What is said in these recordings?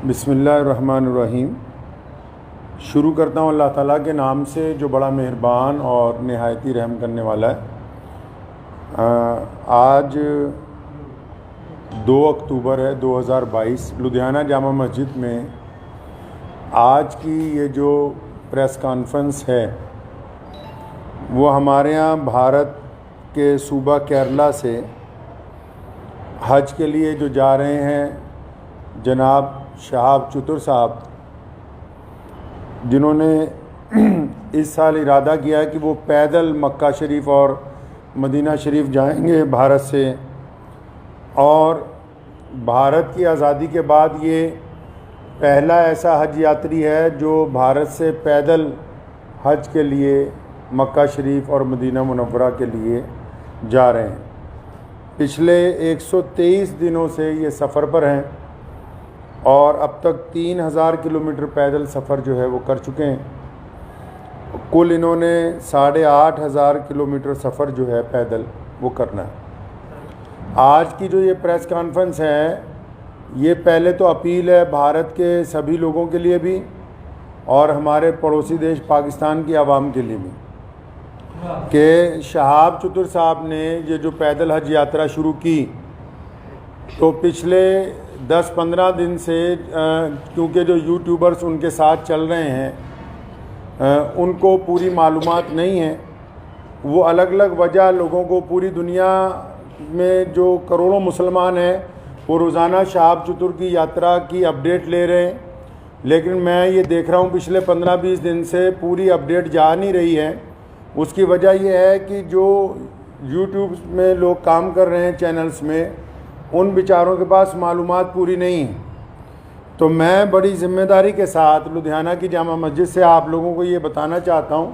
बिस्मिल्लाहिर्रहमानिर्रहीम। शुरू करता हूँ अल्लाह ताला के नाम से जो बड़ा मेहरबान और नहायती रहम करने वाला है। आज 2 अक्टूबर है 2022। लुधियाना जामा मस्जिद में आज की ये जो प्रेस कॉन्फ्रेंस है वो हमारे यहाँ भारत के सूबा केरला से हज के लिए जो जा रहे हैं जनाब शहाब चतुर साहब, जिन्होंने इस साल इरादा किया है कि वो पैदल मक्का शरीफ और मदीना शरीफ जाएंगे भारत से। और भारत की आज़ादी के बाद ये पहला ऐसा हज यात्री है जो भारत से पैदल हज के लिए मक्का शरीफ और मदीना मुनव्वरा के लिए जा रहे हैं। पिछले 123 दिनों से ये सफ़र पर हैं और अब तक 3000 किलोमीटर पैदल सफ़र जो है वो कर चुके हैं। कुल इन्होंने 8500 किलोमीटर सफ़र जो है पैदल वो करना है। आज की जो ये प्रेस कॉन्फ्रेंस है ये पहले तो अपील है भारत के सभी लोगों के लिए भी और हमारे पड़ोसी देश पाकिस्तान की आवाम के लिए भी कि शहाब चतुर साहब ने ये जो पैदल हज यात्रा शुरू की तो पिछले 10-15 दिन से क्योंकि जो यूट्यूबर्स उनके साथ चल रहे हैं उनको पूरी मालूमात नहीं है। वो अलग अलग वजह लोगों को, पूरी दुनिया में जो करोड़ों मुसलमान हैं वो रोज़ाना शहाब चतुर की यात्रा की अपडेट ले रहे हैं, लेकिन मैं ये देख रहा हूँ पिछले 15-20 दिन से पूरी अपडेट जा नहीं रही है। उसकी वजह यह है कि जो यूट्यूब में लोग काम कर रहे हैं चैनल्स में, उन बेचारों के पास मालूमात पूरी नहीं है। तो मैं बड़ी ज़िम्मेदारी के साथ लुधियाना की जामा मस्जिद से आप लोगों को ये बताना चाहता हूँ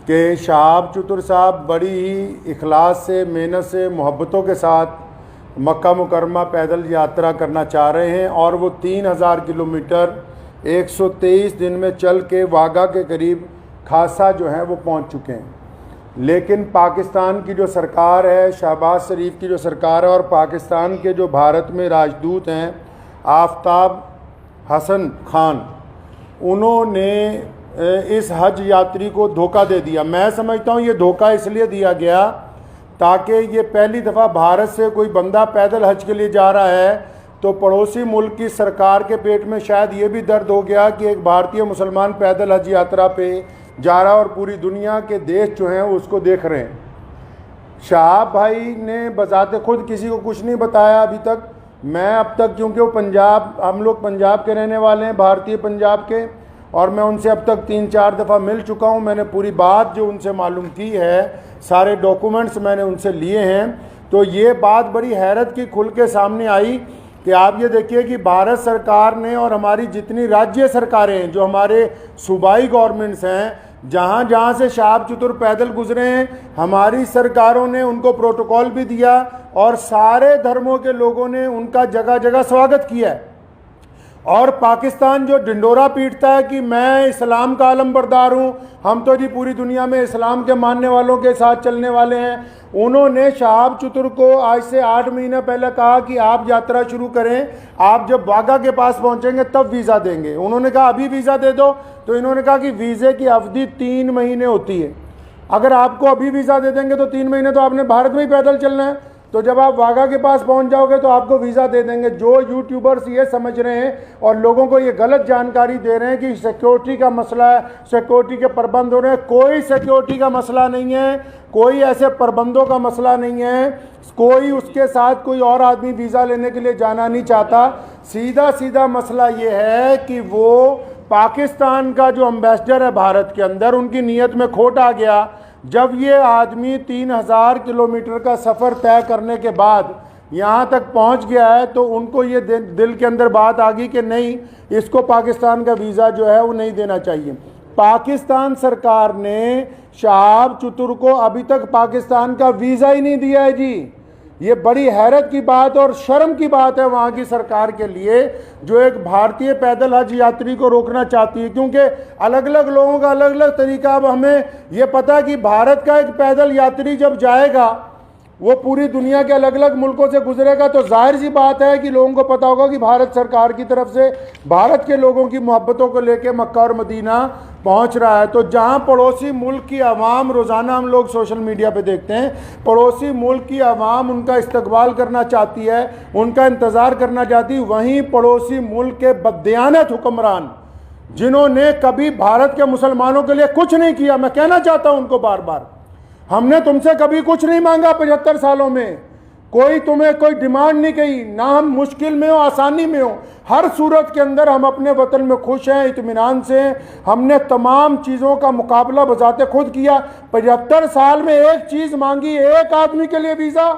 कि शहाब चतुर साहब बड़ी ही इखलास से, मेहनत से, मोहब्बतों के साथ मक्का मुकरमा पैदल यात्रा करना चाह रहे हैं और वो 3000 किलोमीटर 123 दिन में चल के वाघा के करीब खासा जो है वो पहुँच चुके हैं। लेकिन पाकिस्तान की जो सरकार है, शहबाज शरीफ की जो सरकार है और पाकिस्तान के जो भारत में राजदूत हैं आफ्ताब हसन खान, उन्होंने इस हज यात्री को धोखा दे दिया। मैं समझता हूँ ये धोखा इसलिए दिया गया ताकि ये पहली दफ़ा भारत से कोई बंदा पैदल हज के लिए जा रहा है तो पड़ोसी मुल्क की सरकार के पेट में शायद ये भी दर्द हो गया कि एक भारतीय मुसलमान पैदल हज यात्रा पे जा रहा और पूरी दुनिया के देश जो हैं उसको देख रहे हैं। शहाब भाई ने बजाते खुद किसी को कुछ नहीं बताया अभी तक। मैं अब तक, क्योंकि वो पंजाब, हम लोग पंजाब के रहने वाले हैं, भारतीय पंजाब के, और मैं उनसे अब तक 3-4 दफ़ा मिल चुका हूँ। मैंने पूरी बात जो उनसे मालूम की है, सारे डॉक्यूमेंट्स मैंने उनसे लिए हैं। तो ये बात बड़ी हैरत की खुल के सामने आई कि आप ये देखिए कि भारत सरकार ने और हमारी जितनी राज्य सरकारें हैं, जो हमारे सूबाई गवर्नमेंट्स हैं, जहाँ जहाँ से शहाब चतुर पैदल गुजरे हैं, हमारी सरकारों ने उनको प्रोटोकॉल भी दिया और सारे धर्मों के लोगों ने उनका जगह जगह स्वागत किया है। और पाकिस्तान जो ढिंडोरा पीटता है कि मैं इस्लाम का आलमबरदार हूँ, हम तो जी पूरी दुनिया में इस्लाम के मानने वालों के साथ चलने वाले हैं, उन्होंने शहाब चतुर को आज से 8 महीने पहले कहा कि आप यात्रा शुरू करें, आप जब वाघा के पास पहुँचेंगे तब वीज़ा देंगे। उन्होंने कहा अभी वीज़ा दे दो, तो इन्होंने कहा कि वीज़े की अवधि 3 महीने होती है। अगर आपको अभी वीज़ा दे देंगे तो 3 महीने तो आपने भारत में ही पैदल चलना है, तो जब आप वाघा के पास पहुंच जाओगे तो आपको वीज़ा दे देंगे। जो यूट्यूबर्स ये समझ रहे हैं और लोगों को ये गलत जानकारी दे रहे हैं कि सिक्योरिटी का मसला है, सिक्योरिटी के प्रबंध हो रहे हैं, कोई सिक्योरिटी का मसला नहीं है, कोई ऐसे प्रबंधों का मसला नहीं है, कोई उसके साथ कोई और आदमी वीज़ा लेने के लिए जाना नहीं चाहता। सीधा सीधा मसला ये है कि वो पाकिस्तान का जो एम्बेसडर है भारत के अंदर, उनकी नीयत में खोट आ गया। जब ये आदमी 3000 किलोमीटर का सफ़र तय करने के बाद यहाँ तक पहुँच गया है तो उनको ये दिल के अंदर बात आ गई कि नहीं, इसको पाकिस्तान का वीज़ा जो है वो नहीं देना चाहिए। पाकिस्तान सरकार ने शहाब चतुर को अभी तक पाकिस्तान का वीज़ा ही नहीं दिया है जी। ये बड़ी हैरत की बात और शर्म की बात है वहाँ की सरकार के लिए, जो एक भारतीय पैदल हज यात्री को रोकना चाहती है, क्योंकि अलग अलग लोगों का अलग अलग तरीका। अब हमें ये पता कि भारत का एक पैदल यात्री जब जाएगा वो पूरी दुनिया के अलग अलग मुल्कों से गुजरेगा तो जाहिर सी बात है कि लोगों को पता होगा कि भारत सरकार की तरफ से भारत के लोगों की मोहब्बतों को लेकर मक्का और मदीना पहुंच रहा है। तो जहां पड़ोसी मुल्क की आवाम, रोज़ाना हम लोग सोशल मीडिया पे देखते हैं, पड़ोसी मुल्क की आवाम उनका इस्तकबाल करना चाहती है, उनका इंतज़ार करना चाहती है, वहीं पड़ोसी मुल्क के बददियानत हुक्मरान जिन्होंने कभी भारत के मुसलमानों के लिए कुछ नहीं किया, मैं कहना चाहता हूं उनको बार बार, हमने तुमसे कभी कुछ नहीं मांगा 75 सालों में, कोई तुम्हें कोई डिमांड नहीं की, ना हम मुश्किल में हो आसानी में हो, हर सूरत के अंदर हम अपने वतन में खुश हैं, इत्मीनान से हैं। हमने तमाम चीज़ों का मुकाबला बजाते खुद किया। 75 साल में एक चीज़ मांगी, एक आदमी के लिए वीज़ा,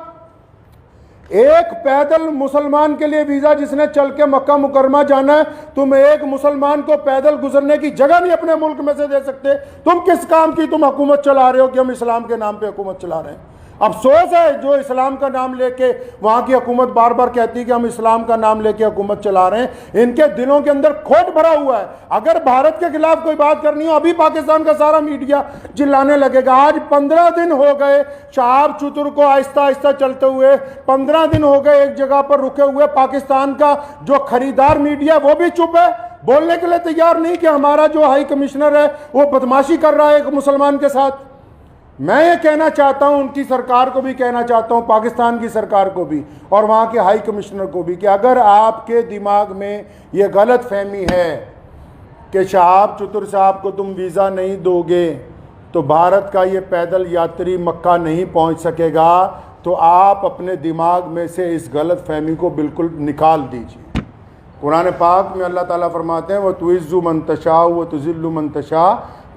एक पैदल मुसलमान के लिए वीज़ा जिसने चल के मक्का मुकरमा जाना है। तुम एक मुसलमान को पैदल गुजरने की जगह नहीं अपने मुल्क में से दे सकते। तुम किस काम की तुम हुकूमत चला रहे हो कि हम इस्लाम के नाम पे हुकूमत चला रहे हैं। अफसोस है जो इस्लाम का नाम लेके वहाँ की हुकूमत बार बार कहती है कि हम इस्लाम का नाम लेके हुकूमत चला रहे हैं, इनके दिलों के अंदर खोट भरा हुआ है। अगर भारत के खिलाफ कोई बात करनी हो, अभी पाकिस्तान का सारा मीडिया चिल्लाने लगेगा। आज 15 दिन हो गए शहाब चतुर को आहिस्ता आहिस्ता चलते हुए, 15 दिन हो गए एक जगह पर रुके हुए। पाकिस्तान का जो खरीदार मीडिया वो भी चुप है, बोलने के लिए तैयार नहीं कि हमारा जो हाई कमिश्नर है वो बदमाशी कर रहा है एक मुसलमान के साथ। मैं ये कहना चाहता हूं, उनकी सरकार को भी कहना चाहता हूं, पाकिस्तान की सरकार को भी और वहाँ के हाई कमिश्नर को भी, कि अगर आपके दिमाग में ये गलत फहमी है कि शहाब चतुर साहब को तुम वीज़ा नहीं दोगे तो भारत का ये पैदल यात्री मक्का नहीं पहुँच सकेगा, तो आप अपने दिमाग में से इस गलत फहमी को बिल्कुल निकाल दीजिए। कुरान पाक में अल्लाह ताला फरमाते हैं, वह तुइज़्ज़ु मन तशा व तुज़िल्लु मन तशा,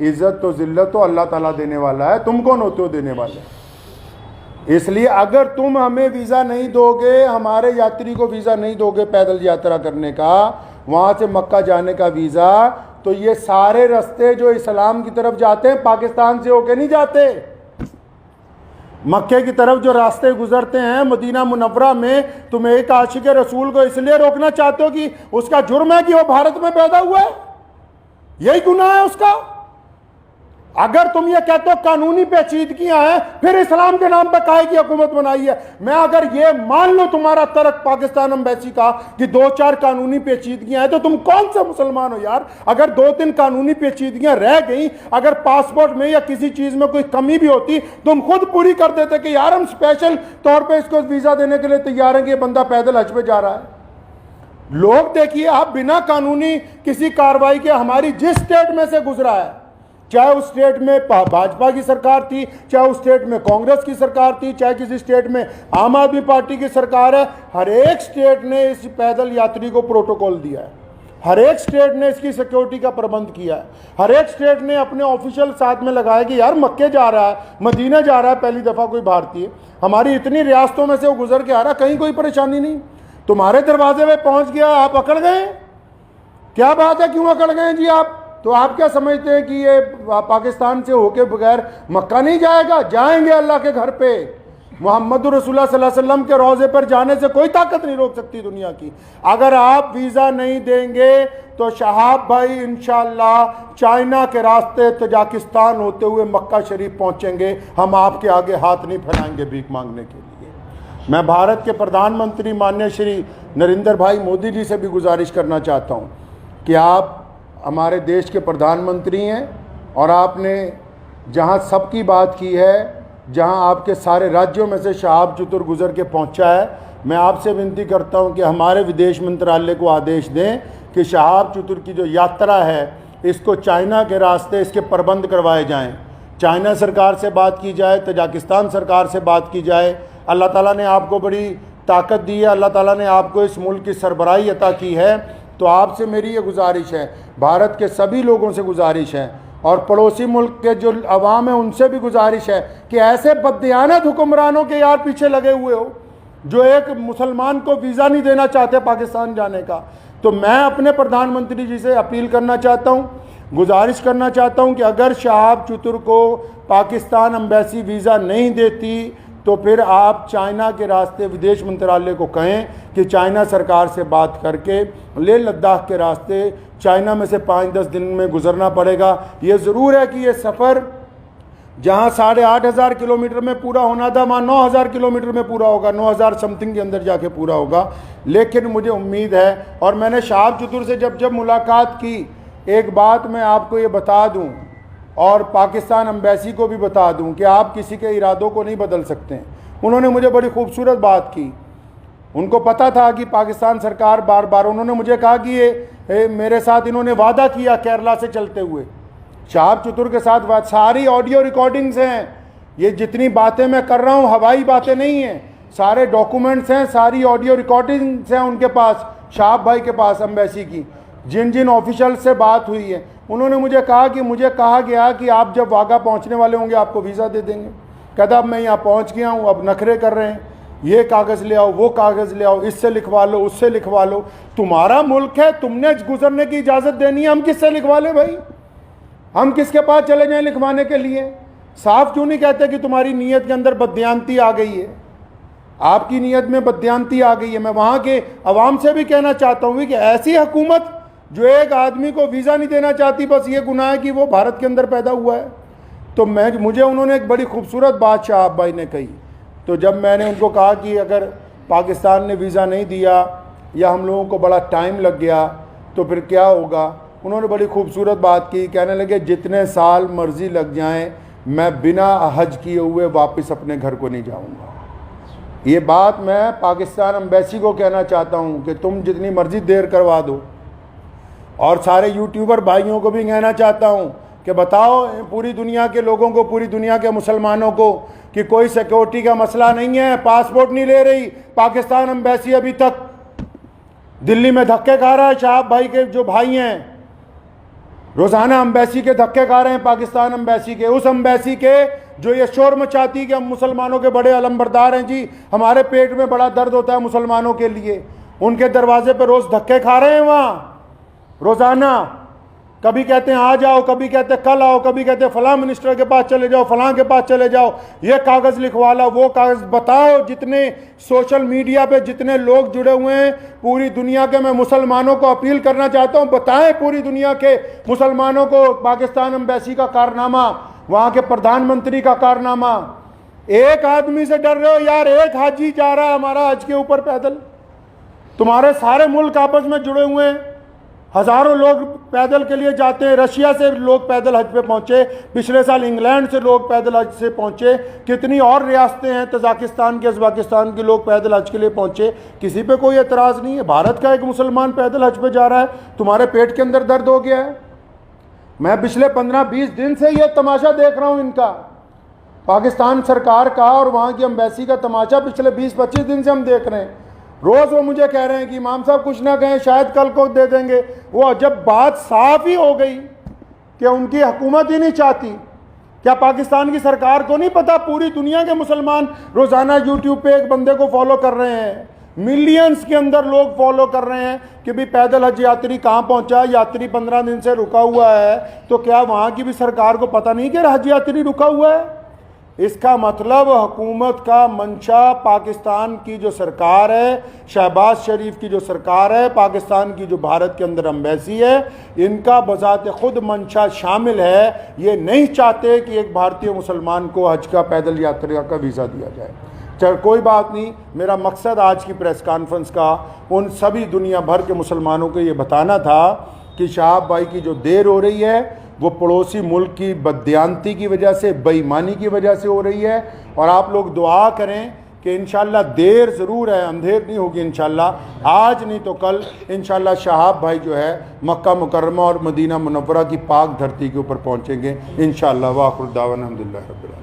इज़्ज़त तो ज़िल्लत तो अल्लाह ताला देने वाला है, तुम कौन होते हो देने वाले। इसलिए अगर तुम हमें वीज़ा नहीं दोगे, हमारे यात्री को वीज़ा नहीं दोगे पैदल यात्रा करने का, वहाँ से मक्का जाने का वीज़ा, तो ये सारे रास्ते जो इस्लाम की तरफ जाते हैं पाकिस्तान से होके नहीं जाते। मक्के की तरफ जो रास्ते गुजरते हैं मदीना मुनव्वरा में, तुम एक आशिक रसूल को इसलिए रोकना चाहते हो कि उसका जुर्म है कि वो भारत में पैदा हुआ है, यही गुनाह है उसका। अगर तुम ये कहते हो कानूनी पेचीदगियां हैं, फिर इस्लाम के नाम पर काहे की हुकूमत बनाई है। मैं अगर ये मान लो तुम्हारा तर्क पाकिस्तान एम्बेसी का कि 2-4 कानूनी पेचीदगियां हैं, तो तुम कौन सा मुसलमान हो यार। अगर 2-3 कानूनी पेचीदगियां रह गई, अगर पासपोर्ट में या किसी चीज में कोई कमी भी होती, तुम खुद पूरी कर देते कि यार हम स्पेशल तौर पर इसको वीजा देने के लिए तैयार हैं कि ये बंदा पैदल हज पे जा रहा है। लोग देखिए, आप बिना कानूनी किसी कार्रवाई के हमारी जिस स्टेट में से गुजरा है, चाहे उस स्टेट में भाजपा की सरकार थी, चाहे उस स्टेट में कांग्रेस की सरकार थी, चाहे किसी स्टेट में आम आदमी पार्टी की सरकार है, हर एक स्टेट ने इस पैदल यात्री को प्रोटोकॉल दिया है, हर एक स्टेट ने इसकी सिक्योरिटी का प्रबंध किया है, हर एक स्टेट ने अपने ऑफिशियल साथ में लगाया कि यार मक्के जा रहा है, मदीना जा रहा है पहली दफ़ा कोई भारतीय, हमारी इतनी रियासतों में से वो गुजर के आ रहा, कहीं कोई परेशानी नहीं। तुम्हारे दरवाजे में पहुँच गया, आप अकड़ गए, क्या बात है, क्यों अकड़ गए जी आप। तो आप क्या समझते हैं कि ये पाकिस्तान से होके बगैर मक्का नहीं जाएगा? जाएंगे अल्लाह के घर पे। मोहम्मद रसूलुल्लाह सल्लल्लाहु अलैहि वसल्लम के रोज़े पर जाने से कोई ताकत नहीं रोक सकती दुनिया की। अगर आप वीज़ा नहीं देंगे तो शहाब भाई इंशाअल्लाह चाइना के रास्ते तजाकिस्तान होते हुए मक्का शरीफ पहुँचेंगे। हम आपके आगे हाथ नहीं फैलाएंगे भीख मांगने के लिए। मैं भारत के प्रधानमंत्री माननीय श्री नरेंद्र भाई मोदी जी से भी गुजारिश करना चाहता हूँ कि आप हमारे देश के प्रधानमंत्री हैं और आपने जहां सबकी बात की है, जहां आपके सारे राज्यों में से शहाब चतुर गुजर के पहुंचा है, मैं आपसे विनती करता हूं कि हमारे विदेश मंत्रालय को आदेश दें कि शहाब चतुर की जो यात्रा है इसको चाइना के रास्ते इसके प्रबंध करवाए जाएं। चाइना सरकार से बात की जाए, तजाकिस्तान सरकार से बात की जाए। अल्लाह ताला ने आपको बड़ी ताकत दी है, अल्लाह ताला ने आपको इस मुल्क की सरबराही अता की है। तो आपसे मेरी ये गुजारिश है, भारत के सभी लोगों से गुजारिश है और पड़ोसी मुल्क के जो अवाम है उनसे भी गुजारिश है कि ऐसे बददियानत हुक्मरानों के यार पीछे लगे हुए हो जो एक मुसलमान को वीज़ा नहीं देना चाहते पाकिस्तान जाने का। तो मैं अपने प्रधानमंत्री जी से अपील करना चाहता हूँ, गुजारिश करना चाहता हूँ कि अगर शहाब चतुर को पाकिस्तान एम्बेसी वीज़ा नहीं देती तो फिर आप चाइना के रास्ते विदेश मंत्रालय को कहें कि चाइना सरकार से बात करके लेह लद्दाख के रास्ते चाइना में से 5-10 दिन में गुजरना पड़ेगा। ये ज़रूर है कि ये सफ़र जहाँ 8,500 किलोमीटर में पूरा होना था वहाँ 9,000 किलोमीटर में पूरा होगा, 9,000 समथिंग के अंदर जाके पूरा होगा। लेकिन मुझे उम्मीद है, और मैंने शहाब चतुर से जब मुलाकात की, एक बात मैं आपको ये बता दूं और पाकिस्तान एम्बेसी को भी बता दूं कि आप किसी के इरादों को नहीं बदल सकते। उन्होंने मुझे बड़ी खूबसूरत बात की। उनको पता था कि पाकिस्तान सरकार बार बार, उन्होंने मुझे कहा कि ये मेरे साथ इन्होंने वादा किया केरला से चलते हुए, शहाब चतुर के साथ सारी ऑडियो रिकॉर्डिंग्स हैं, ये जितनी बातें मैं कर रहा हूँ हवाई बातें नहीं हैं, सारे डॉक्यूमेंट्स हैं, सारी ऑडियो रिकॉर्डिंग्स हैं उनके पास, शहाब भाई के पास एम्बेसी की, जिन जिन ऑफिशियल से बात हुई है। उन्होंने मुझे कहा कि मुझे कहा गया कि आप जब वाघा पहुँचने वाले होंगे आपको वीज़ा दे देंगे। कहता अब मैं यहाँ पहुँच गया हूँ, अब नखरे कर रहे हैं, ये कागज़ ले आओ, वो कागज़ ले आओ, इससे लिखवा लो, उससे लिखवा लो। तुम्हारा मुल्क है, तुमने गुजरने की इजाज़त देनी है, हम किससे लिखवा ले भाई? हम किसके पास चले जाएं लिखवाने के लिए? साफ क्यों नहीं कहते कि तुम्हारी नीयत के अंदर बदयांती आ गई है, आपकी नीयत में बदयांती आ गई है। मैं वहाँ के अवाम से भी कहना चाहता हूँ कि ऐसी हुकूमत जो एक आदमी को वीज़ा नहीं देना चाहती, बस ये गुनाह है कि वो भारत के अंदर पैदा हुआ है। तो मुझे उन्होंने एक बड़ी खूबसूरत बात शहाब भाई ने कही। तो जब मैंने उनको कहा कि अगर पाकिस्तान ने वीज़ा नहीं दिया या हम लोगों को बड़ा टाइम लग गया तो फिर क्या होगा, उन्होंने बड़ी खूबसूरत बात की। कहने लगे जितने साल मर्ज़ी लग जाएं, मैं बिना हज किए हुए वापस अपने घर को नहीं जाऊंगा। ये बात मैं पाकिस्तान एम्बेसी को कहना चाहता हूँ कि तुम जितनी मर्ज़ी देर करवा दो, और सारे यूट्यूबर भाइयों को भी कहना चाहता हूँ कि बताओ पूरी दुनिया के लोगों को, पूरी दुनिया के मुसलमानों को कि कोई सिक्योरिटी का मसला नहीं है, पासपोर्ट नहीं ले रही पाकिस्तान एम्बेसी। अभी तक दिल्ली में धक्के खा रहा है शहाब भाई के जो भाई हैं, रोज़ाना एम्बेसी के धक्के खा रहे हैं, पाकिस्तान एम्बेसी के, उस एम्बेसी के जो ये शोर मचाती कि हम मुसलमानों के बड़े अलमबरदार हैं जी, हमारे पेट में बड़ा दर्द होता है मुसलमानों के लिए। उनके दरवाजे पर रोज़ धक्के खा रहे हैं वहाँ रोज़ाना। कभी कहते हैं आ जाओ, कभी कहते हैं कल आओ, कभी कहते हैं फलां मिनिस्टर के पास चले जाओ, फलां के पास चले जाओ, ये कागज़ लिखवा लो, वो कागज़। बताओ जितने सोशल मीडिया पे जितने लोग जुड़े हुए हैं पूरी दुनिया के, मैं मुसलमानों को अपील करना चाहता हूँ, बताएं पूरी दुनिया के मुसलमानों को पाकिस्तान एम्बेसी का कारनामा, वहाँ के प्रधानमंत्री का कारनामा। एक आदमी से डर रहे हो यार, एक हाजी जा रहा है हमारा हज के ऊपर पैदल, तुम्हारे सारे मुल्क आपस में जुड़े हुए हैं, हज़ारों लोग पैदल के लिए जाते हैं। रशिया से लोग पैदल हज पे पहुँचे, पिछले साल इंग्लैंड से लोग पैदल हज से पहुँचे, कितनी और रियासतें हैं, तजाकिस्तान के, उज़्बेकिस्तान के लोग पैदल हज के लिए पहुँचे, किसी पे कोई एतराज़ नहीं है। भारत का एक मुसलमान पैदल हज पे जा रहा है, तुम्हारे पेट के अंदर दर्द हो गया है। मैं पिछले 15-20 दिन से ये तमाशा देख रहा हूँ इनका, पाकिस्तान सरकार का और वहाँ की एम्बेसी का तमाशा पिछले 20-25 दिन से हम देख रहे हैं। रोज़ वो मुझे कह रहे हैं कि इमाम साहब कुछ ना कहें, शायद कल को दे देंगे। वो जब बात साफ ही हो गई कि उनकी हुकूमत ही नहीं चाहती, क्या पाकिस्तान की सरकार को नहीं पता पूरी दुनिया के मुसलमान रोज़ाना यूट्यूब पे एक बंदे को फॉलो कर रहे हैं, मिलियंस के अंदर लोग फॉलो कर रहे हैं कि भाई पैदल हज यात्री कहाँ पहुँचा, यात्री 15 दिन से रुका हुआ है, तो क्या वहाँ की भी सरकार को पता नहीं कि हज यात्री रुका हुआ है? इसका मतलब हुकूमत का मंशा, पाकिस्तान की जो सरकार है, शहबाज शरीफ की जो सरकार है, पाकिस्तान की जो भारत के अंदर एम्बेसी है, इनका बजाते खुद मंशा शामिल है। ये नहीं चाहते कि एक भारतीय मुसलमान को हज का पैदल यात्रा का वीज़ा दिया जाए। चल कोई बात नहीं, मेरा मकसद आज की प्रेस कॉन्फ्रेंस का उन सभी दुनिया भर के मुसलमानों को ये बताना था कि शहाब भाई की जो देर हो रही है वो पड़ोसी मुल्क की बदयांती की वजह से, बेईमानी की वजह से हो रही है। और आप लोग दुआ करें कि इंशाल्लाह देर ज़रूर है, अंधेर नहीं होगी इंशाल्लाह, आज नहीं तो कल इंशाल्लाह शहाब भाई जो है मक्का मुकर्रमा और मदीना मुनव्वरा की पाक धरती के ऊपर पहुँचेंगे इंशाल्लाह। वाखिर दावाना अल्हम्दुलिल्लाह रब्बिल आलमीन।